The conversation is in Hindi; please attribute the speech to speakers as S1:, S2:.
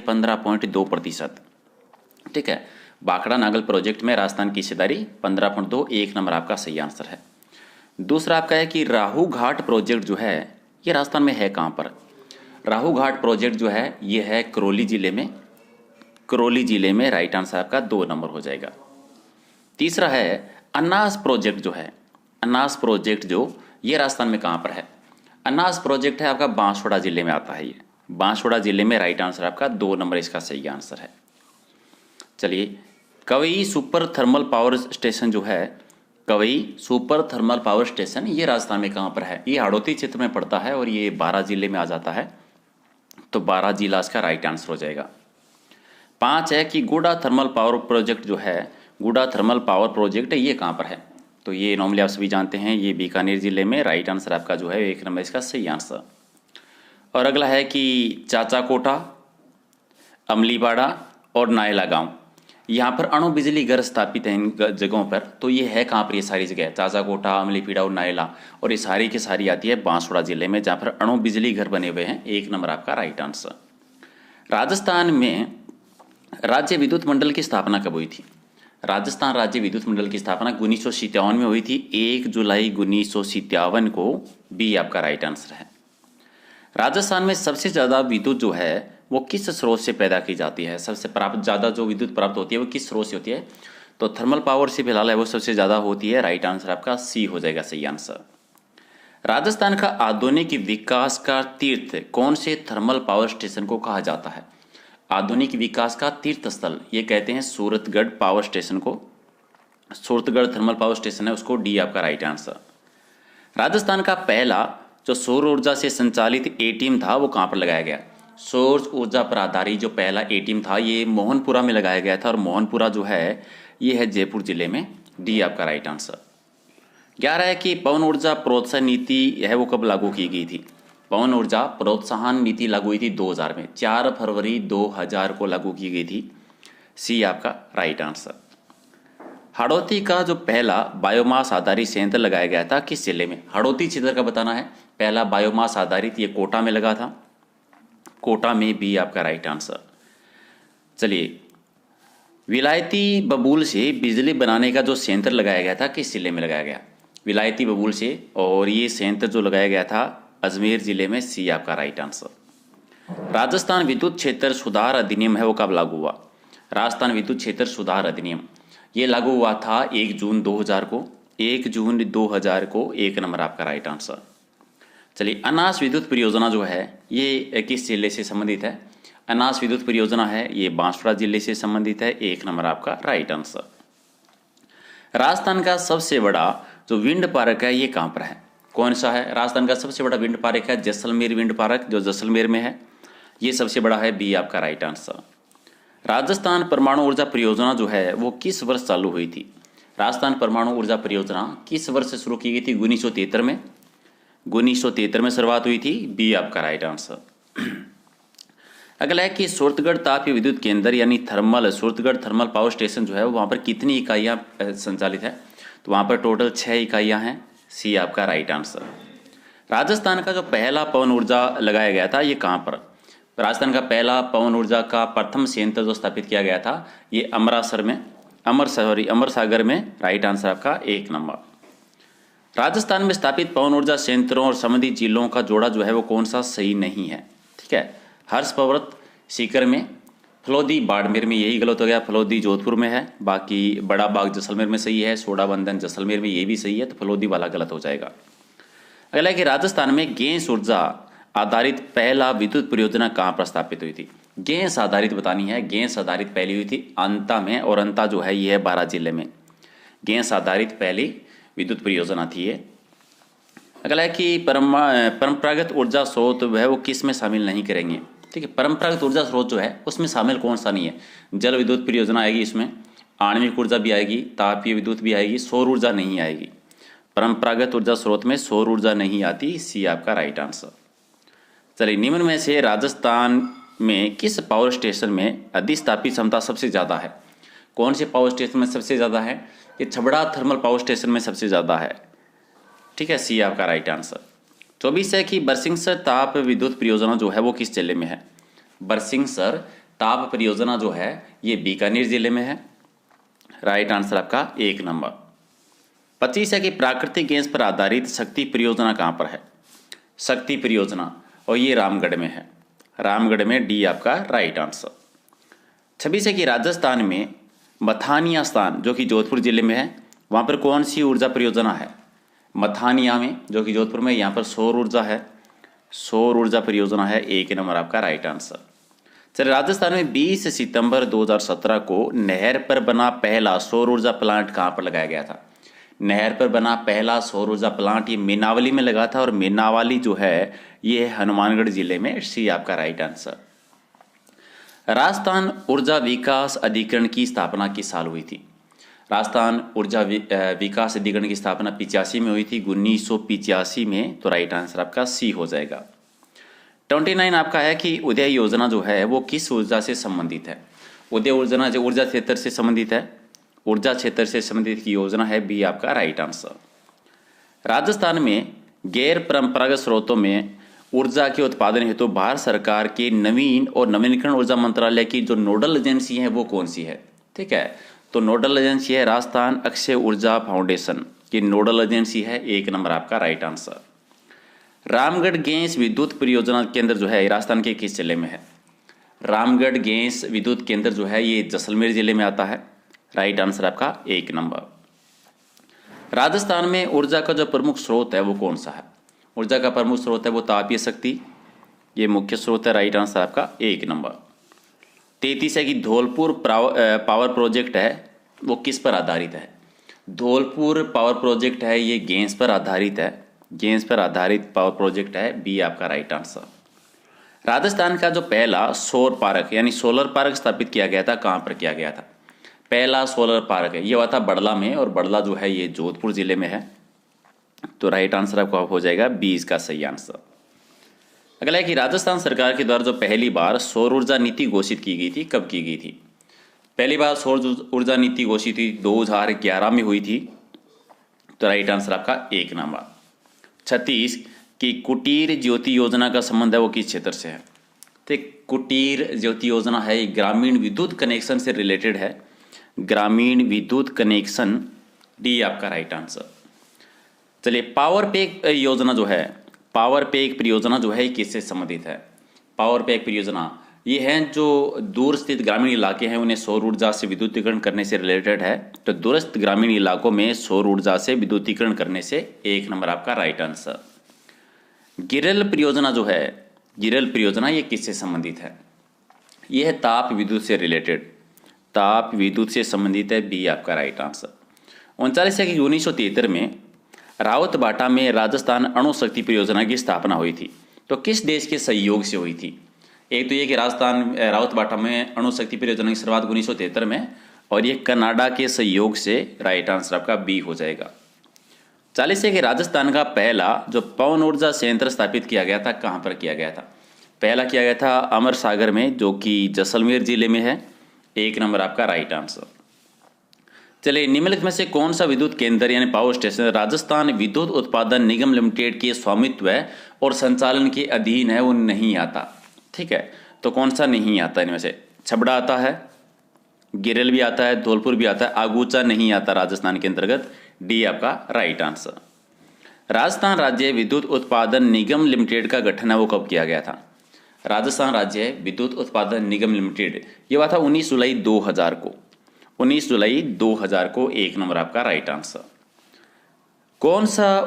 S1: 15.2%। ठीक है, भाखड़ा नागल प्रोजेक्ट में राजस्थान की हिस्सेदारी 15.2, 1 नंबर आपका सही आंसर है। दूसरा आपका है कि राहू घाट प्रोजेक्ट जो है ये राजस्थान में है कहाँ पर? राहू घाट प्रोजेक्ट जो है ये है करौली जिले में। करौली जिले में राइट आंसर आपका 2 नंबर हो जाएगा। तीसरा है अन्नास प्रोजेक्ट जो है, अन्नास प्रोजेक्ट जो ये राजस्थान में कहाँ पर है? अन्नास प्रोजेक्ट है आपका बांसवाड़ा जिले में आता है। ये बांसवाड़ा जिले में राइट आंसर आपका 2 नंबर इसका सही आंसर है। चलिए, कवई सुपर थर्मल पावर स्टेशन जो है, कवई सुपर थर्मल पावर स्टेशन ये राजस्थान में कहाँ पर है? ये हाड़ौती क्षेत्र में पड़ता है और ये 12 जिले में आ जाता है, तो 12 जिला इसका राइट आंसर हो जाएगा। 5 है कि गुडा थर्मल पावर प्रोजेक्ट जो है, गुडा थर्मल पावर प्रोजेक्ट ये कहाँ पर है? तो ये नॉर्मली आप सभी जानते हैं, ये बीकानेर जिले में। राइट आंसर आपका जो है 1 नंबर इसका सही आंसर। और अगला है कि चाचाकोटा, अमलीपाड़ा और नायला गांव, यहाँ पर अणु बिजली घर स्थापित हैं इन जगहों पर। तो ये है कहाँ पर? ये सारी जगह चाचाकोटा, अमलीपीड़ा और नायला, और ये सारी की सारी आती है बांसवाड़ा जिले में, जहाँ पर अणु बिजली घर बने हुए हैं। 1 नंबर आपका राइट आंसर। राजस्थान में राज्य विद्युत मंडल की स्थापना कब हुई थी? राजस्थान राज्य विद्युत मंडल की स्थापना 1957 में हुई थी, 1 जुलाई 1957 को। बी आपका राइट आंसर है। राजस्थान में सबसे ज़्यादा विद्युत जो है वो किस स्रोत से पैदा की जाती है? सबसे ज़्यादा जो विद्युत प्राप्त होती है वो किस स्रोत से होती है? तो थर्मल पावर से फिलहाल है वो सबसे ज़्यादा होती है। राइट आंसर आपका सी हो जाएगा सही आंसर। राजस्थान का आधुनिक विकास का तीर्थ कौन से थर्मल पावर स्टेशन को कहा जाता है? आधुनिक विकास का तीर्थ स्थल ये कहते हैं सूरतगढ़ पावर स्टेशन को। सूरतगढ़ थर्मल पावर स्टेशन है उसको। डी आपका राइट आंसर। राजस्थान का पहला जो सौर ऊर्जा से संचालित एटीएम था वो कहाँ पर लगाया गया? सौर ऊर्जा पर आधारित जो पहला एटीएम था ये मोहनपुरा में लगाया गया था, और मोहनपुरा जो है ये है जयपुर जिले में। डी आपका राइट आंसर। 11 है कि पवन ऊर्जा प्रोत्साहन नीति है वो कब लागू की गई थी? पवन ऊर्जा प्रोत्साहन नीति लागू हुई थी 2000 में, 4 फरवरी 2000 को लागू की गई थी। सी आपका राइट आंसर। हाड़ौती का जो पहला बायोमास आधारित संयंत्र लगाया गया था किस जिले में? हाड़ौती क्षेत्र का बताना है। पहला बायोमास आधारित ये कोटा में लगा था, कोटा में। बी आपका राइट आंसर। चलिए, विलायती बबूल से बिजली बनाने का जो संयंत्र लगाया गया था किस जिले में लगाया गया? विलायती बबूल से, और ये संयंत्र जो लगाया गया था अजमेर जिले में। सी आपका राइट आंसर। राजस्थान विद्युत क्षेत्र सुधार अधिनियम है वो कब लागू हुआ? राजस्थान विद्युत क्षेत्र सुधार अधिनियम ये लागू हुआ था 1 जून 2000 को। 1 जून 2000 को। 1 नंबर आपका राइट आंसर। चलिए, अनास विद्युत परियोजना जो है ये किस जिले से संबंधित है? अनास विद्युत परियोजना है ये बांसवाड़ा जिले से संबंधित है। 1 नंबर आपका राइट आंसर। राजस्थान का सबसे बड़ा जो विंड पार्क है ये कहाँ पर है? कौन सा है? राजस्थान का सबसे बड़ा विंड पार्क है जैसलमेर विंड पार्क, जो जैसलमेर में है, ये सबसे बड़ा है। बी आपका राइट आंसर। राजस्थान परमाणु ऊर्जा परियोजना जो है वो किस वर्ष चालू हुई थी? राजस्थान परमाणु ऊर्जा परियोजना किस वर्ष से शुरू की गई थी? 1973 में। 1973 में शुरुआत हुई थी। बी आपका राइट आंसर। अगला है कि सूरतगढ़ तापीय विद्युत केंद्र यानी thermal, Suratgarh thermal power station जो है वहाँ पर कितनी इकाइयाँ संचालित है? तो वहाँ पर टोटल 6 इकाइयाँ हैं। सी आपका राइट आंसर। राजस्थान का जो पहला पवन ऊर्जा लगाया गया था ये कहाँ पर? राजस्थान का पहला पवन ऊर्जा का प्रथम संयंत्र जो स्थापित किया गया था ये अमरासर में, अमर सागर में। राइट आंसर आपका 1 नंबर। राजस्थान में स्थापित पवन ऊर्जा संयंत्रों और संबंधित जिलों का जोड़ा जो है वो कौन सा सही नहीं है? ठीक है, हर्ष पर्वत सीकर में, फलोदी बाड़मेर में, यही गलत हो गया, फलोदी जोधपुर में है, बाकी बड़ा बाग जैसलमेर में सही है, सोडाबंदन जैसलमेर में ये भी सही है, तो फलोदी वाला गलत हो जाएगा। अगला है कि राजस्थान में गैस ऊर्जा आधारित पहला विद्युत परियोजना कहाँ पर स्थापित हुई थी? गैस आधारित बतानी है। गैस आधारित पहली हुई थी अंता में, और अंता जो है ये है 12 जिले में। गैस आधारित पहली विद्युत परियोजना थी ये। अगला है कि परंपरागत ऊर्जा स्रोत है वो किस में शामिल नहीं करेंगे? ठीक है, परंपरागत ऊर्जा स्रोत जो है उसमें शामिल कौन सा नहीं है? जल विद्युत परियोजना आएगी, इसमें आणविक ऊर्जा भी आएगी, तापीय विद्युत भी आएगी, सौर ऊर्जा नहीं आएगी। परंपरागत ऊर्जा स्रोत में सौर ऊर्जा नहीं आती। सी आपका राइट आंसर। चलिए, निम्न में से राजस्थान में किस पावर स्टेशन में अधिस्थापित क्षमता सबसे ज़्यादा है? कौन से पावर स्टेशन में सबसे ज़्यादा है? ये छबड़ा थर्मल पावर स्टेशन में सबसे ज़्यादा है। ठीक है, सी आपका राइट आंसर। 24 है कि बरसिंहसर ताप विद्युत परियोजना जो है वो किस जिले में है? बरसिंहसर ताप परियोजना जो है ये बीकानेर जिले में है। राइट आंसर आपका 1 नंबर। 25 है कि प्राकृतिक गैस पर आधारित शक्ति परियोजना कहाँ पर है? शक्ति परियोजना, और ये रामगढ़ में है। रामगढ़ में, डी आपका राइट आंसर। 26 है कि राजस्थान में मथानिया स्थान जो कि जोधपुर जिले में है, वहाँ पर कौन सी ऊर्जा परियोजना है? मथानिया में, जो कि जोधपुर में, यहाँ पर सौर ऊर्जा है। सौर ऊर्जा परियोजना है। 1 नंबर आपका राइट आंसर। चलिए, राजस्थान में 20 सितंबर 2017 को नहर पर बना पहला सौर ऊर्जा प्लांट कहाँ पर लगाया गया था? नहर पर बना पहला सौर ऊर्जा प्लांट ये मीनावली में लगा था, और मीनावली जो है ये हनुमानगढ़ जिले में। सी आपका राइट आंसर। राजस्थान ऊर्जा विकास अधिकरण की स्थापना किस साल हुई थी? राजस्थान ऊर्जा विकास अधिकरण की स्थापना 85 में हुई थी, 1985 में। तो राइट आंसर आपका सी हो जाएगा। 29 आपका है कि उदय योजना जो है वो किस ऊर्जा से संबंधित है? उदय योजना जो ऊर्जा क्षेत्र से संबंधित है, ऊर्जा क्षेत्र से संबंधित की योजना है। बी आपका राइट आंसर। राजस्थान में गैर परंपरागत स्रोतों में ऊर्जा के उत्पादन हेतु भारत सरकार के नवीन और नवीनीकरण ऊर्जा मंत्रालय की जो नोडल एजेंसी है वो कौन सी है? ठीक है, तो नोडल एजेंसी है राजस्थान अक्षय ऊर्जा फाउंडेशन की नोडल एजेंसी है। 1 नंबर आपका राइट आंसर। रामगढ़ गैस विद्युत परियोजना केंद्र जो है राजस्थान के किस जिले में है? रामगढ़ गैस विद्युत केंद्र जो है ये जैसलमेर जिले में आता है। राइट आंसर आपका 1 नंबर। राजस्थान में ऊर्जा का जो प्रमुख स्रोत है वो कौन सा है? ऊर्जा का प्रमुख स्रोत है वो तापीय शक्ति, ये मुख्य स्रोत है। राइट आंसर आपका 1 नंबर। 33 है कि धौलपुर पावर प्रोजेक्ट है वो किस पर आधारित है? धौलपुर पावर प्रोजेक्ट है ये गैस पर आधारित है। गैस पर आधारित पावर प्रोजेक्ट है। बी आपका राइट आंसर। राजस्थान का जो पहला सौर पार्क यानी सोलर पार्क स्थापित किया गया था, कहाँ पर किया गया था? पहला सोलर पार्क है ये हुआ था बड़ला में, और बड़ला जो है ये जोधपुर जिले में है। तो राइट आंसर आपका हो जाएगा 20 का सही आंसर। अगला है कि राजस्थान सरकार के द्वारा जो पहली बार सौर ऊर्जा नीति घोषित की गई थी, कब की गई थी? पहली बार सौर ऊर्जा नीति घोषित हुई 2011 में हुई थी। तो राइट आंसर आपका 1 नंबर। 36 की कुटीर ज्योति योजना का संबंध है वो किस क्षेत्र से है? तो कुटीर ज्योति योजना है ये ग्रामीण विद्युत कनेक्शन से रिलेटेड है। ग्रामीण विद्युत कनेक्शन, डी आपका राइट आंसर। चलिए, पावर पैक योजना जो है, पावर पैक परियोजना जो है किससे संबंधित है? पावर पैक परियोजना ये है जो दूर स्थित ग्रामीण इलाके हैं उन्हें सौर ऊर्जा से विद्युतीकरण करने से रिलेटेड है। तो दूरस्थ ग्रामीण इलाकों में सौर ऊर्जा से विद्युतीकरण करने से 1 नंबर आपका राइट आंसर। गिरल परियोजना जो है, गिरल परियोजना ये किससे संबंधित है? ये है ताप विद्युत से रिलेटेड, ताप विद्युत से संबंधित है। बी आपका राइट आंसर। 39 है कि 1973 में रावतबाटा में राजस्थान अणु शक्ति परियोजना की स्थापना हुई थी। तो किस देश के सहयोग से हुई थी? एक तो ये कि राजस्थान रावतबाटा में अणु शक्ति परियोजना की शुरुआत 1973 में, और ये कनाडा के सहयोग से। राइट आंसर आपका बी हो जाएगा। 40 है कि राजस्थान का पहला जो पवन ऊर्जा संयंत्र स्थापित किया गया था, कहाँ पर किया गया था? पहला किया गया था अमर सागर में, जो कि जैसलमेर जिले में है। 1 नंबर आपका राइट आंसर। चलिए, निम्नलिखित में से कौन सा विद्युत केंद्र यानी पावर स्टेशन राजस्थान विद्युत उत्पादन निगम लिमिटेड के स्वामित्व और संचालन के अधीन है वो नहीं आता? ठीक है, तो कौन सा नहीं आता इनमें से? छबड़ा आता है, गिरल भी आता है, धौलपुर भी आता है, आगूचा नहीं आता राजस्थान के अंतर्गत। डी आपका राइट आंसर। राजस्थान राज्य विद्युत उत्पादन निगम लिमिटेड का गठन है वो कब किया गया था? राजस्थान राज्य विद्युत उत्पादन निगम लिमिटेड ये हुआ था 19 जुलाई 2000 को। 19 जुलाई 2000 को। 1 नंबर आपका राइट आंसर। कौन सा